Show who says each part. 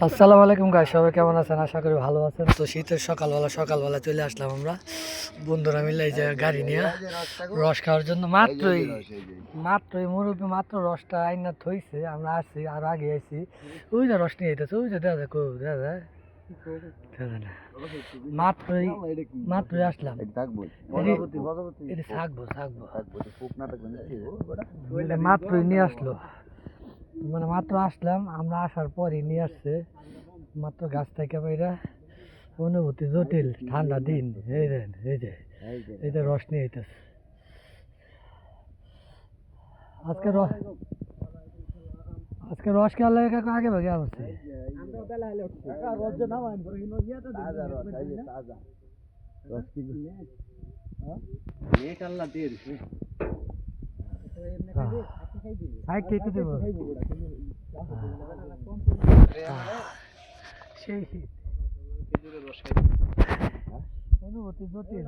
Speaker 1: আসসালামু আলাইকুম গাইস, সবাই কেমন আছেন? আশা করি ভালো আছেন। তো শীতের সকালবেলা চলে আসলাম আমরা বন্ধুরা মিলে এই যে গাড়ি নিয়ে রস খাওয়ার জন্য। মাত্রই মুরব্বী মাত্র রসটা আইনা থইছে, আমরা আসছি আর আগে আইছি। ওই যে রস নিয়ে যেতেছে, ওই যে দেখা যায় দেখা যায় মাত্রই আসলাম। এটা থাকবো মাত্রই নিয়ে আসলো, মানে মাত্র আসলাম আমরা, আসার পরই নিয়ে আসছে মাত্র গাছ থেকে বাইরা। অনুভূতি জটিল, ঠান্ডা দিন। এই দেন এই যে রস নিয়ে আইতেছে আজকে আজকে রস খেয়াল লাগে আগে ভাগে আসছে। সেই অনুভূতি জটিল।